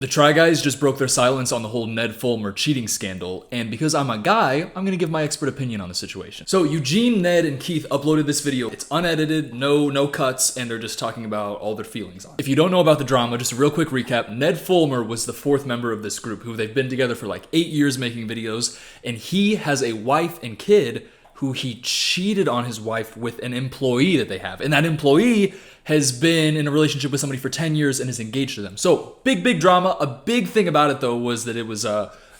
The Try Guys just broke their silence on the whole Ned Fulmer cheating scandal, and because I'm a guy, I'm gonna give my expert opinion on the situation. So Eugene, Ned, and Keith uploaded this video. It's unedited, no cuts, and they're just talking about all their feelings on it. If you don't know about the drama, just a real quick recap, Ned Fulmer was the fourth member of this group, who they've been together for like 8 years making videos, and he has a wife and kid who he cheated on his wife with an employee that they have. And that employee has been in a relationship with somebody for 10 years and is engaged to them. So big drama. A big thing about it though was that it was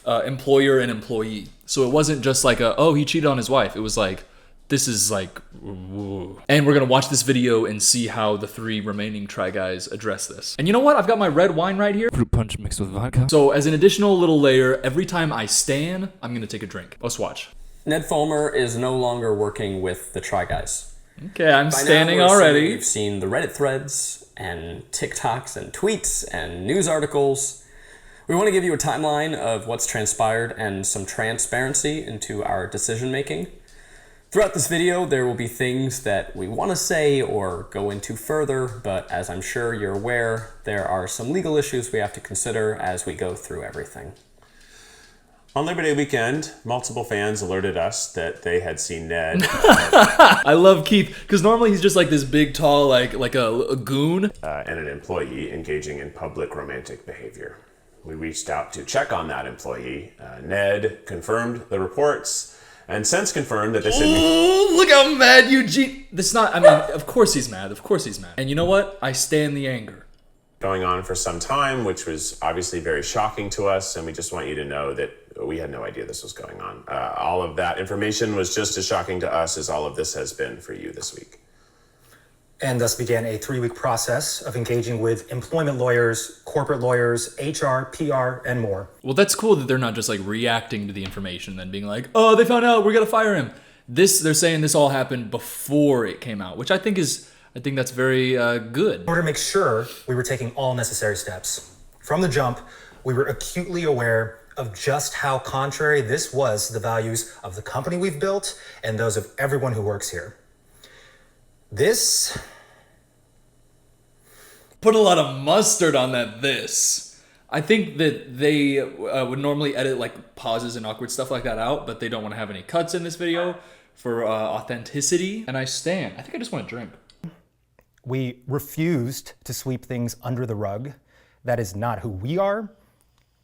employer and employee. So it wasn't just like oh, he cheated on his wife. It was like, this is like, woo. And we're gonna watch this video and see how the three remaining Try Guys address this. And you know what? I've got my red wine right here. Fruit punch mixed with vodka. So as an additional little layer, every time I stan, I'm gonna take a drink. Let's watch. Ned Fulmer is no longer working with the Try Guys. Okay, I'm standing already. We've seen the Reddit threads and TikToks and tweets and news articles. We want to give you a timeline of what's transpired and some transparency into our decision making. Throughout this video, there will be things that we want to say or go into further, but as I'm sure you're aware, there are some legal issues we have to consider as we go through everything. On Labor Day weekend, multiple fans alerted us that they had seen Ned I love Keith, because normally he's just like this big, tall, like a goon. and an employee engaging in public romantic behavior. We reached out to check on that employee. Ned confirmed the reports and since confirmed that this had Oh, look how mad Eugene. This not, I mean, of course he's mad. Of course he's mad. And you know what? I stand the anger. going on for some time, which was obviously very shocking to us, and we just want you to know that we had no idea this was going on. All of that information was just as shocking to us as all of this has been for you this week. And thus began a 3-week process of engaging with employment lawyers, corporate lawyers, HR, PR, and more. Well, that's cool that they're not just like reacting to the information and then being like, oh, they found out, we're gonna fire him. They're saying this all happened before it came out, which I think that's very good. In order to make sure we were taking all necessary steps. From the jump, we were acutely aware of just how contrary this was to the values of the company we've built and those of everyone who works here. This Put a lot of mustard on that this. I think that they would normally edit like pauses and awkward stuff like that out, but they don't want to have any cuts in this video for authenticity. And I stand. I think I just want to drink. we refused to sweep things under the rug. That is not who we are,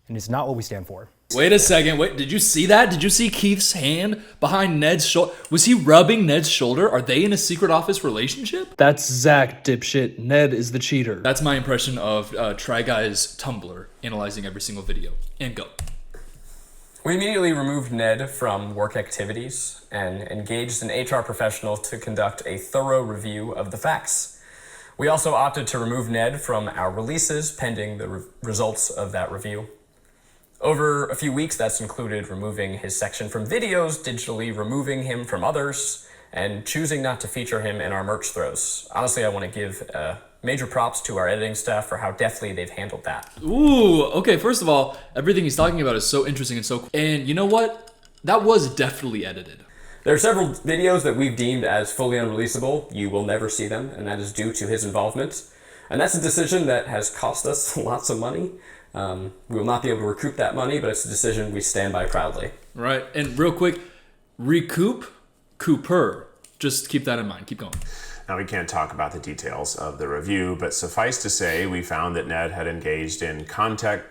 and it's not what we stand for. Wait a second. Wait, did you see that? Did you see Keith's hand behind Ned's shoulder? Was he rubbing Ned's shoulder? Are they in a secret office relationship? That's Zach, dipshit. Ned is the cheater. That's my impression of Try Guys Tumblr, analyzing every single video. And go. We immediately removed Ned from work activities and engaged an HR professional to conduct a thorough review of the facts. We also opted to remove Ned from our releases pending the results of that review. Over a few weeks, that's included removing his section from videos, digitally removing him from others, and choosing not to feature him in our merch throws. Honestly, I want to give major props to our editing staff for how deftly they've handled that. Ooh, okay, first of all, everything he's talking about is so interesting and so cool. And you know what? That was definitely edited. There are several videos that we've deemed as fully unreleasable. You will never see them, and that is due to his involvement. And that's a decision that has cost us lots of money. We will not be able to recoup that money, but it's a decision we stand by proudly. Right, and real quick, recoup, Cooper. Just keep that in mind. Keep going. Now, we can't talk about the details of the review, but suffice to say, we found that Ned had engaged in conduct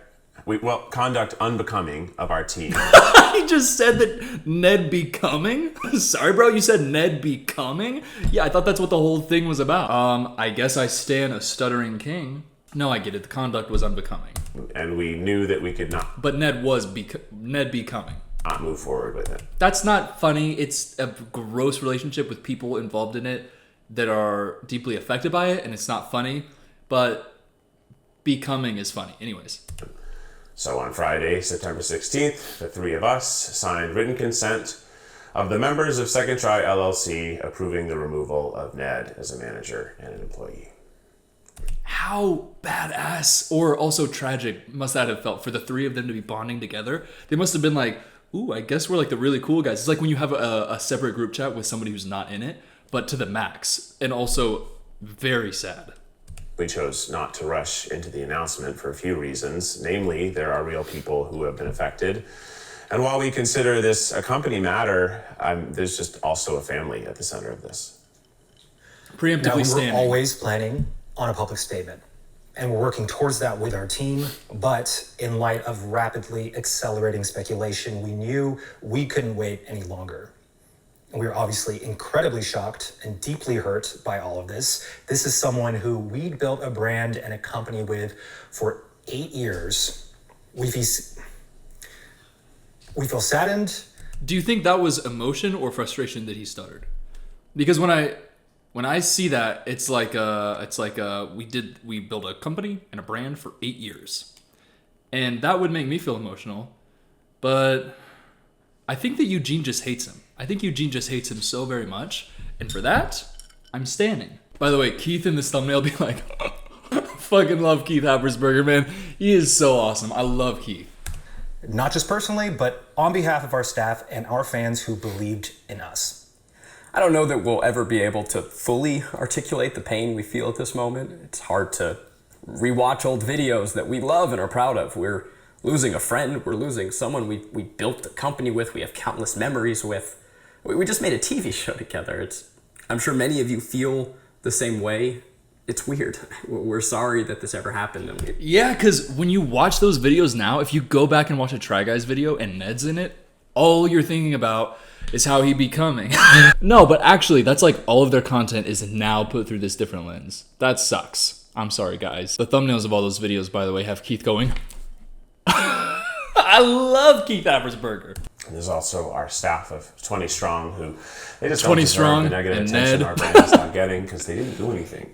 unbecoming of our team. He just said that Ned becoming? Sorry, bro, you said Ned becoming? Yeah, I thought that's what the whole thing was about. I guess I stand a stuttering king. No, I get it. The conduct was unbecoming. And we knew that we could not But Ned was Ned becoming. move forward with it. That's not funny. It's a gross relationship with people involved in it that are deeply affected by it, and it's not funny. But becoming is funny. Anyways. So on Friday, September 16th, the three of us signed written consent of the members of Second Try LLC approving the removal of Ned as a manager and an employee. How badass or also tragic must that have felt for the three of them to be bonding together? They must have been like, ooh, I guess we're like the really cool guys. It's like when you have a separate group chat with somebody who's not in it, but to the max. And also very sad. We chose not to rush into the announcement for a few reasons. Namely, there are real people who have been affected. And while we consider this a company matter, there's just also a family at the center of this. Now, Preemptively we were standing. always planning on a public statement, and we're working towards that with our team. But in light of rapidly accelerating speculation, we knew we couldn't wait any longer. We were obviously incredibly shocked and deeply hurt by all of this. This is someone who we'd built a brand and a company with for 8 years. We feel saddened. Do you think that was emotion or frustration that he stuttered? Because when I see that, it's like we built a company and a brand for 8 years, and that would make me feel emotional. But I think that Eugene just hates him. I think Eugene just hates him so very much, and for that, I'm standing. By the way, Keith in this thumbnail be like, fucking love Keith Happersberger, man. He is so awesome. I love Keith. Not just personally, but on behalf of our staff and our fans who believed in us. I don't know that we'll ever be able to fully articulate the pain we feel at this moment. It's hard to rewatch old videos that we love and are proud of. We're losing a friend. We're losing someone we built a company with. We have countless memories with. We just made a TV show together. I'm sure many of you feel the same way. It's weird. We're sorry that this ever happened. Yeah, because when you watch those videos now, if you go back and watch a Try Guys video and Ned's in it, all you're thinking about is how he becoming. No, but actually, that's like all of their content is now put through this different lens. That sucks. I'm sorry, guys. The thumbnails of all those videos, by the way, have Keith going. I love Keith Happersberger. And there's also our staff of 20 strong who they just 20 don't deserve strong the negative and attention Ned. our brand is not getting because they didn't do anything.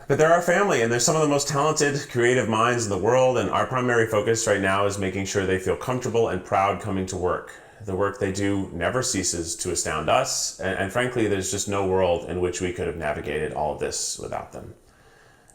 But they're our family, and they're some of the most talented, creative minds in the world, and our primary focus right now is making sure they feel comfortable and proud coming to work. The work they do never ceases to astound us, and frankly, there's just no world in which we could have navigated all of this without them.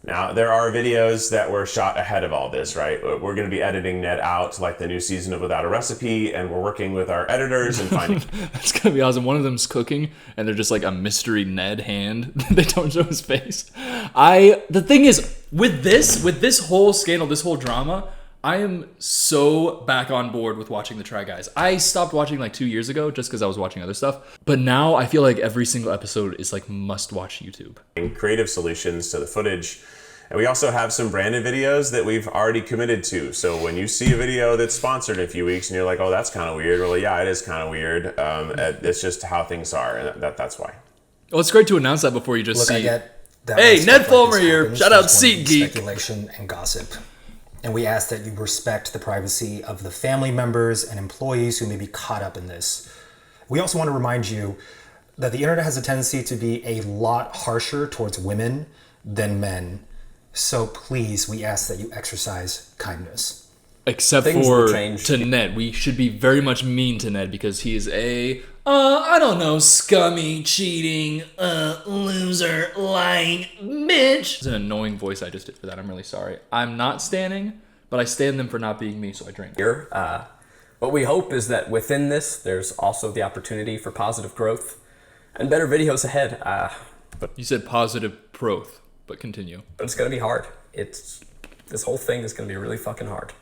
Now, there are videos that were shot ahead of all this, right? We're going to be editing Ned out like the new season of Without a Recipe, and we're working with our editors and finding... That's gonna be awesome. One of them's cooking, and they're just like a mystery Ned hand. They don't show his face. The thing is, with this whole scandal, this whole drama, I am so back on board with watching the Try Guys. I stopped watching like 2 years ago just because I was watching other stuff. But now I feel like every single episode is like must-watch YouTube. creative solutions to the footage. And we also have some branded videos that we've already committed to. So when you see a video that's sponsored in a few weeks and you're like, oh, that's kind of weird. Well, yeah, it is kind of weird. It's just how things are, and that's why. Well, it's great to announce that before you just Look, I see. get that. Hey, when stuff Ned like Fulmer this here. happens, Shout out there's going to Seat be Geek. Speculation and gossip. And we ask that you respect the privacy of the family members and employees who may be caught up in this. We also want to remind you that the internet has a tendency to be a lot harsher towards women than men. So please, we ask that you exercise kindness. Except Things for will change. to Ned. We should be very much mean to Ned because he is a, I don't know, scummy, cheating, loser, lying bitch. It's an annoying voice I just did for that. I'm really sorry. I'm not standing, but I stand them for not being me, so I drink. Here, what we hope is that within this, there's also the opportunity for positive growth and better videos ahead. You said positive growth, but continue. But it's going to be hard. This whole thing is going to be really fucking hard.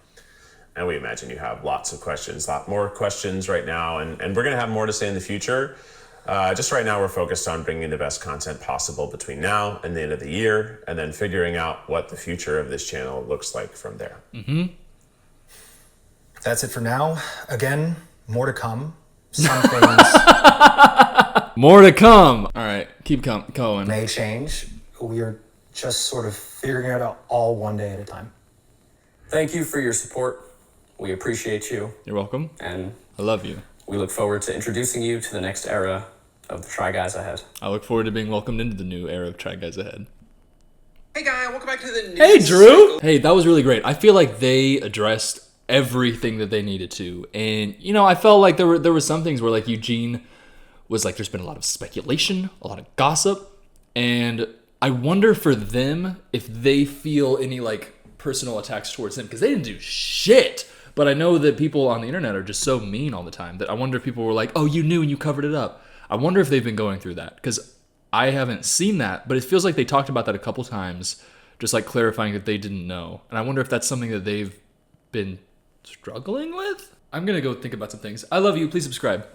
And we imagine you have lots of questions, a lot more questions right now, and we're going to have more to say in the future. Just right now, we're focused on bringing the best content possible between now and the end of the year, and then figuring out what the future of this channel looks like from there. That's it for now. Again, more to come. Some things More to come. All right, keep going. may change. We are just sort of figuring it out all one day at a time. Thank you for your support. We appreciate you, You're welcome. and I love you. we look forward to introducing you to the next era of the Try Guys ahead. I look forward to being welcomed into the new era of Try Guys Ahead. Hey guy, welcome back to the news. Hey, Drew! Hey, that was really great. I feel like they addressed everything that they needed to. And, you know, I felt like there were some things where, like, Eugene was like, there's been a lot of speculation, a lot of gossip. And I wonder for them if they feel any, like, personal attacks towards him. Because they didn't do shit. But I know that people on the internet are just so mean all the time that I wonder if people were like, oh, you knew and you covered it up. I wonder if they've been going through that. Because I haven't seen that, but it feels like they talked about that a couple times just like clarifying that they didn't know. And I wonder if that's something that they've been struggling with? I'm gonna go think about some things. I love you. Please subscribe.